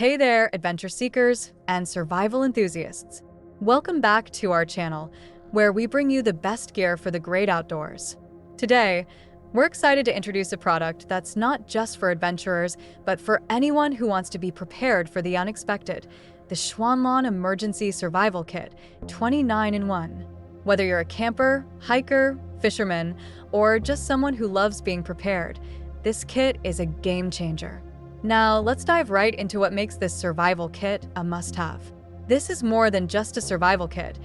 Hey there, adventure seekers and survival enthusiasts. Welcome back to our channel, where we bring you the best gear for the great outdoors. Today, we're excited to introduce a product that's not just for adventurers, but for anyone who wants to be prepared for the unexpected, the XUANLAN Emergency Survival Kit 29-in-1. Whether you're a camper, hiker, fisherman, or just someone who loves being prepared, this kit is a game changer. Now, let's dive right into what makes this survival kit a must-have. This is more than just a survival kit.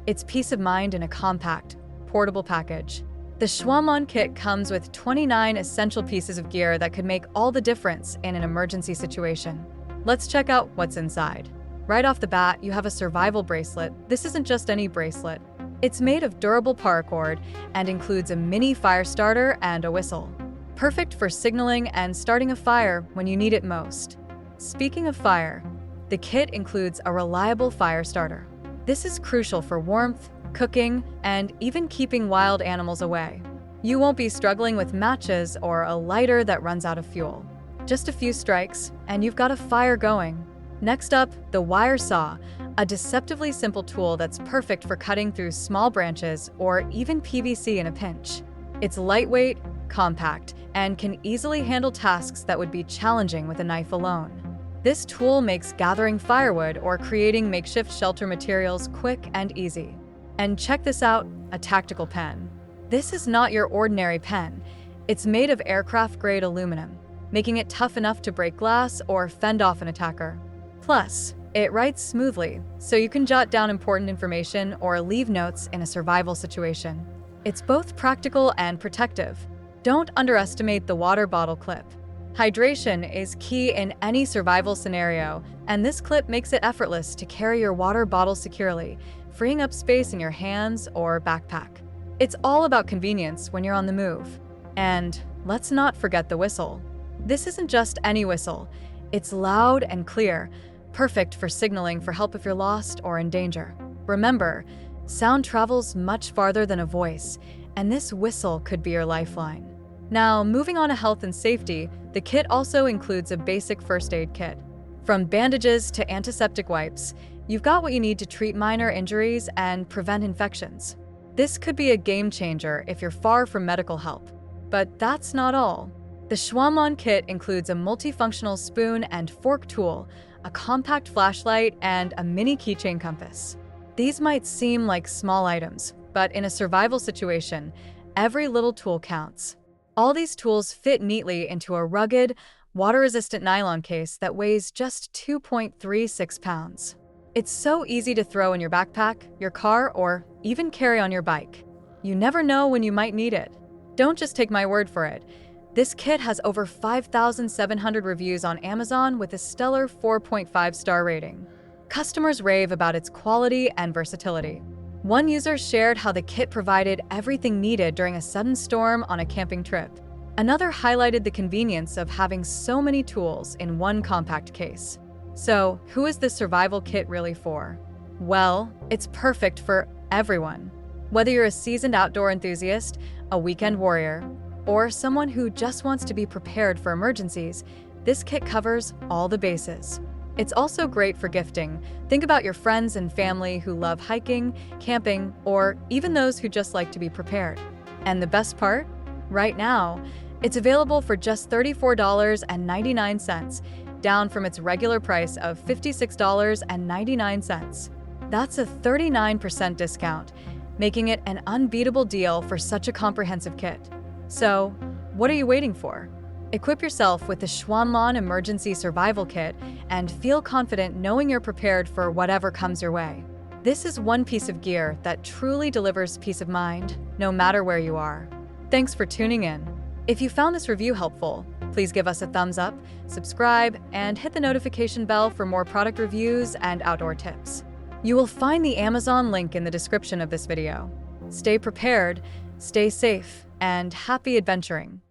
It's peace of mind in a compact, portable package. The XUANLAN kit comes with 29 essential pieces of gear that could make all the difference in an emergency situation. Let's check out what's inside. Right off the bat, you have a survival bracelet. This isn't just any bracelet. It's made of durable paracord and includes a mini fire starter and a whistle. Perfect for signaling and starting a fire when you need it most. Speaking of fire, the kit includes a reliable fire starter. This is crucial for warmth, cooking, and even keeping wild animals away. You won't be struggling with matches or a lighter that runs out of fuel. Just a few strikes, and you've got a fire going. Next up, the wire saw, a deceptively simple tool that's perfect for cutting through small branches or even PVC in a pinch. It's lightweight, compact, and can easily handle tasks that would be challenging with a knife alone. This tool makes gathering firewood or creating makeshift shelter materials quick and easy. And check this out, a tactical pen. This is not your ordinary pen. It's made of aircraft-grade aluminum, making it tough enough to break glass or fend off an attacker. Plus, it writes smoothly, so you can jot down important information or leave notes in a survival situation. It's both practical and protective. Don't underestimate the water bottle clip. Hydration is key in any survival scenario, and this clip makes it effortless to carry your water bottle securely, freeing up space in your hands or backpack. It's all about convenience when you're on the move. And let's not forget the whistle. This isn't just any whistle. It's loud and clear, perfect for signaling for help if you're lost or in danger. Remember, sound travels much farther than a voice, and this whistle could be your lifeline. Now, moving on to health and safety, the kit also includes a basic first aid kit. From bandages to antiseptic wipes, you've got what you need to treat minor injuries and prevent infections. This could be a game changer if you're far from medical help. But that's not all. The XUANLAN kit includes a multifunctional spoon and fork tool, a compact flashlight, and a mini keychain compass. These might seem like small items, but in a survival situation, every little tool counts. All these tools fit neatly into a rugged, water-resistant nylon case that weighs just 2.36 pounds. It's so easy to throw in your backpack, your car, or even carry on your bike. You never know when you might need it. Don't just take my word for it. This kit has over 5,700 reviews on Amazon with a stellar 4.5-star rating. Customers rave about its quality and versatility. One user shared how the kit provided everything needed during a sudden storm on a camping trip. Another highlighted the convenience of having so many tools in one compact case. So, who is this survival kit really for? Well, it's perfect for everyone. Whether you're a seasoned outdoor enthusiast, a weekend warrior, or someone who just wants to be prepared for emergencies, this kit covers all the bases. It's also great for gifting. Think about your friends and family who love hiking, camping, or even those who just like to be prepared. And the best part? Right now, it's available for just $34.99, down from its regular price of $56.99. That's a 39% discount, making it an unbeatable deal for such a comprehensive kit. So, what are you waiting for? Equip yourself with the XUANLAN Emergency Survival Kit and feel confident knowing you're prepared for whatever comes your way. This is one piece of gear that truly delivers peace of mind, no matter where you are. Thanks for tuning in. If you found this review helpful, please give us a thumbs up, subscribe, and hit the notification bell for more product reviews and outdoor tips. You will find the Amazon link in the description of this video. Stay prepared, stay safe, and happy adventuring.